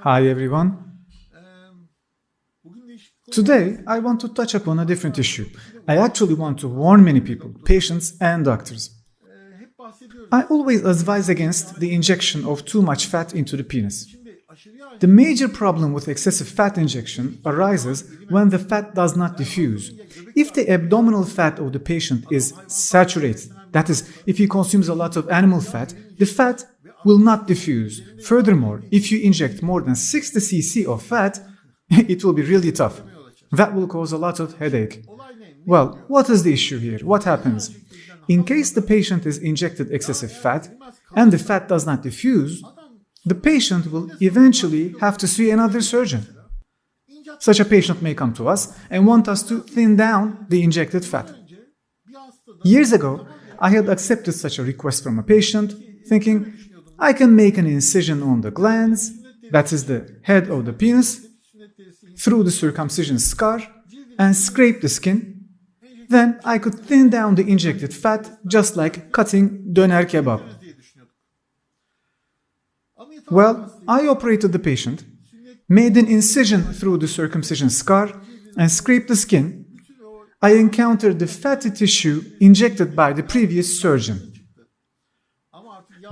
Hi everyone. Today I want to touch upon a different issue. I actually want to warn many people, patients and doctors. I always advise against the injection of too much fat into the penis. The major problem with excessive fat injection arises when the fat does not diffuse. If the abdominal fat of the patient is saturated, that is, if he consumes a lot of animal fat, the fat will not diffuse. Furthermore, if you inject more than 60 cc of fat, it will be really tough. That will cause a lot of headache. Well, what is the issue here? What happens? In case the patient is injected excessive fat and the fat does not diffuse, the patient will eventually have to see another surgeon. Such a patient may come to us and want us to thin down the injected fat. Years ago, I had accepted such a request from a patient, thinking, I can make an incision on the glans, that is the head of the penis, through the circumcision scar, and scrape the skin. Then I could thin down the injected fat just like cutting döner kebab. Well, I operated the patient, made an incision through the circumcision scar, and scraped the skin. I encountered the fatty tissue injected by the previous surgeon.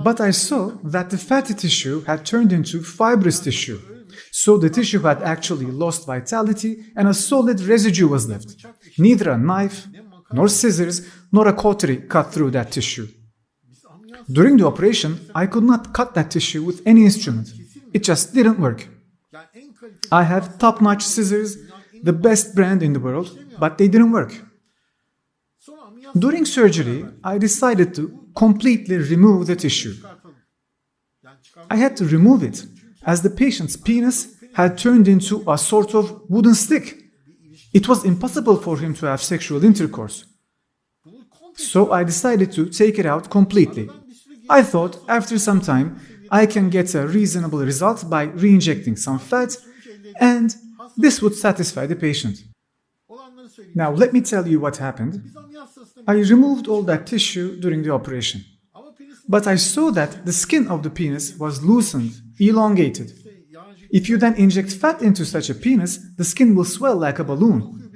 But I saw that the fatty tissue had turned into fibrous tissue, so the tissue had actually lost vitality and a solid residue was left. Neither a knife, nor scissors, nor a cautery cut through that tissue. During the operation, I could not cut that tissue with any instrument. It just didn't work. I have top-notch scissors, the best brand in the world, but they didn't work. During surgery, I decided to completely remove the tissue. I had to remove it, as the patient's penis had turned into a sort of wooden stick. It was impossible for him to have sexual intercourse. So I decided to take it out completely. I thought after some time I can get a reasonable result by re-injecting some fat, and this would satisfy the patient. Now let me tell you what happened. I removed all that tissue during the operation. But I saw that the skin of the penis was loosened, elongated. If you then inject fat into such a penis, the skin will swell like a balloon.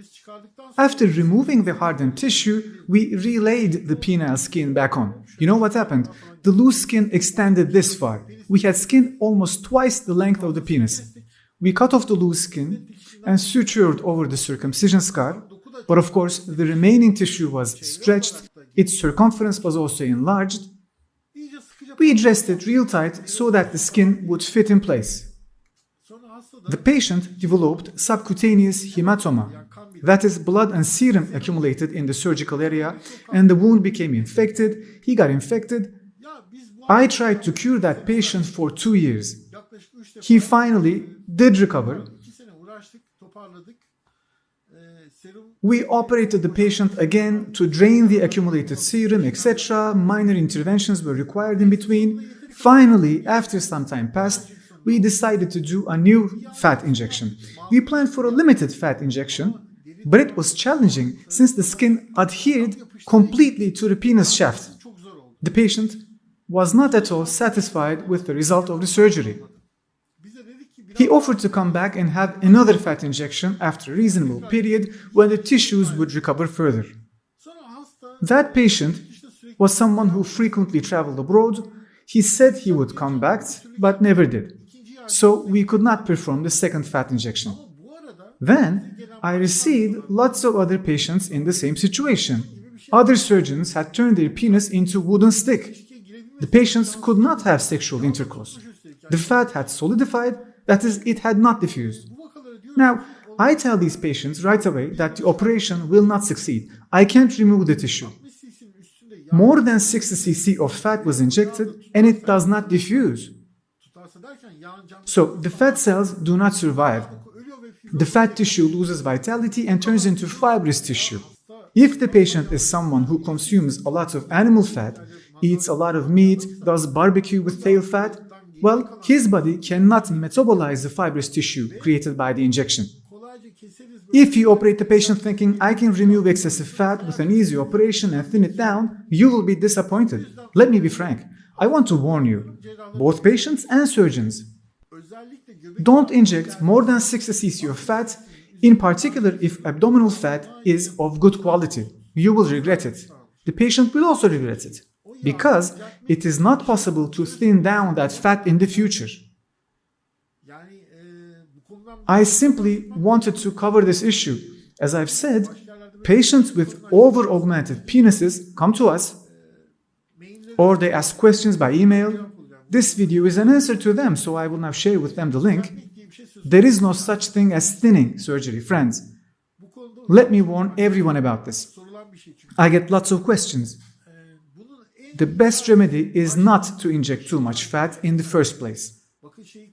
After removing the hardened tissue, we relaid the penile skin back on. You know what happened? The loose skin extended this far. We had skin almost twice the length of the penis. We cut off the loose skin and sutured over the circumcision scar, but of course the remaining tissue was stretched, its circumference was also enlarged. We dressed it real tight so that the skin would fit in place. The patient developed subcutaneous hematoma, that is, blood and serum accumulated in the surgical area, and the wound became infected. He got infected. I tried to cure that patient for 2 years. He finally did recover. We operated the patient again to drain the accumulated serum, etc. Minor interventions were required in between. Finally, after some time passed, we decided to do a new fat injection. We planned for a limited fat injection, but it was challenging since the skin adhered completely to the penis shaft. The patient was not at all satisfied with the result of the surgery. He offered to come back and have another fat injection after a reasonable period when the tissues would recover further. That patient was someone who frequently traveled abroad. He said he would come back, but never did. So we could not perform the second fat injection. Then I received lots of other patients in the same situation. Other surgeons had turned their penis into a wooden stick. The patients could not have sexual intercourse. The fat had solidified, that is, it had not diffused. Now, I tell these patients right away that the operation will not succeed. I can't remove the tissue. More than 60 cc of fat was injected and it does not diffuse. So the fat cells do not survive. The fat tissue loses vitality and turns into fibrous tissue. If the patient is someone who consumes a lot of animal fat, eats a lot of meat, does barbecue with tail fat, well, his body cannot metabolize the fibrous tissue created by the injection. If you operate the patient thinking, I can remove excessive fat with an easy operation and thin it down, you will be disappointed. Let me be frank. I want to warn you, both patients and surgeons. Don't inject more than 60 cc of fat, in particular if abdominal fat is of good quality. You will regret it. The patient will also regret it, because it is not possible to thin down that fat in the future. I simply wanted to cover this issue. As I've said, patients with over-augmented penises come to us, or they ask questions by email. This video is an answer to them, so I will now share with them the link. There is no such thing as thinning surgery, friends. Let me warn everyone about this. I get lots of questions. The best remedy is not to inject too much fat in the first place.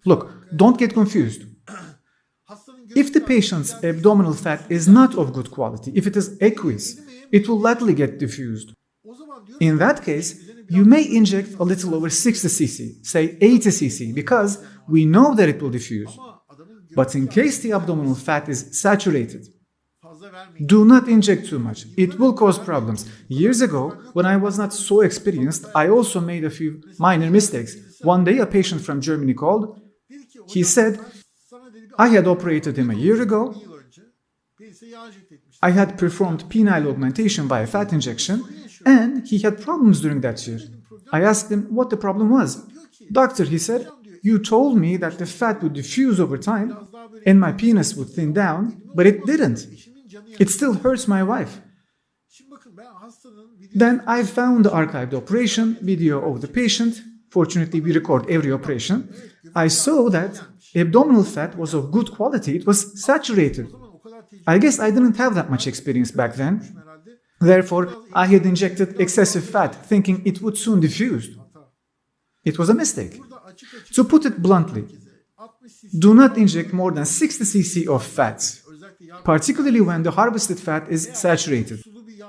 Look, don't get confused. If the patient's abdominal fat is not of good quality, if it is aqueous, it will likely get diffused. In that case, you may inject a little over 60 cc, say 80 cc, because we know that it will diffuse. But in case the abdominal fat is saturated, do not inject too much. It will cause problems. Years ago, when I was not so experienced, I also made a few minor mistakes. One day, a patient from Germany called. He said, I had operated him a year ago. I had performed penile augmentation by a fat injection, and he had problems during that year. I asked him what the problem was. Doctor, he said, you told me that the fat would diffuse over time and my penis would thin down, but it didn't. It still hurts my wife. Then I found the archived operation video of the patient. Fortunately, we record every operation. I saw that abdominal fat was of good quality. It was saturated. I guess I didn't have that much experience back then. Therefore, I had injected excessive fat, thinking it would soon diffuse. It was a mistake. To put it bluntly, do not inject more than 60 cc of fat, particularly when the harvested fat is saturated.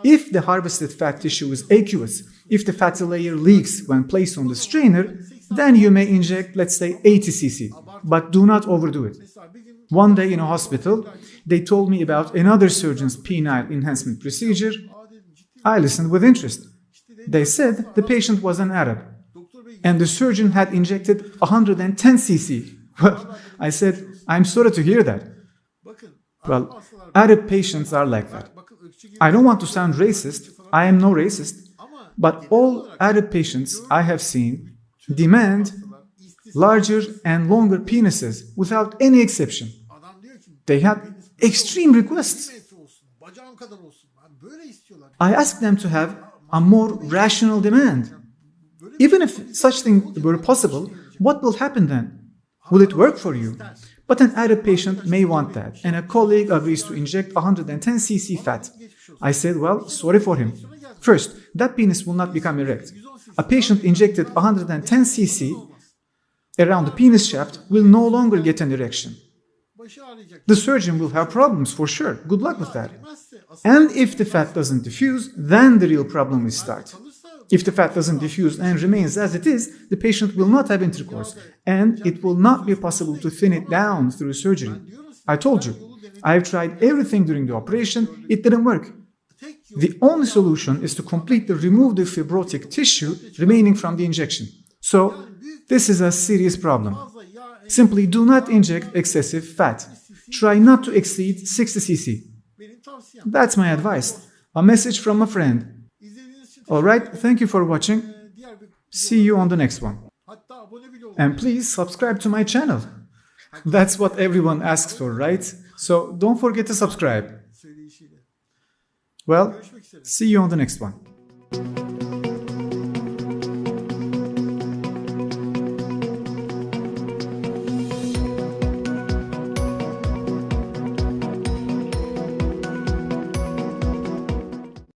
If the harvested fat tissue is aqueous, if the fatty layer leaks when placed on the strainer, then you may inject, let's say, 80 cc, but do not overdo it. One day in a hospital, they told me about another surgeon's penile enhancement procedure. I listened with interest. They said the patient was an Arab, and the surgeon had injected 110 cc. Well, I said, I'm sorry to hear that. Well, Arab patients are like that. I don't want to sound racist. I am no racist. But all Arab patients I have seen demand larger and longer penises without any exception. They had extreme requests. I asked them to have a more rational demand. Even if such thing were possible, what will happen then? Will it work for you? But an Arab patient may want that, and a colleague agrees to inject 110 cc fat. I said, well, sorry for him. First, that penis will not become erect. A patient injected 110 cc around the penis shaft will no longer get an erection. The surgeon will have problems for sure. Good luck with that. And if the fat doesn't diffuse, then the real problem will start. If the fat doesn't diffuse and remains as it is, the patient will not have intercourse, and it will not be possible to thin it down through surgery. I told you, I've tried everything during the operation, it didn't work. The only solution is to completely remove the fibrotic tissue remaining from the injection. So, this is a serious problem. Simply do not inject excessive fat. Try not to exceed 60 cc. That's my advice. A message from a friend. Alright, thank you for watching. See you on the next one. And please subscribe to my channel. That's what everyone asks for, right? So don't forget to subscribe. Well, see you on the next one.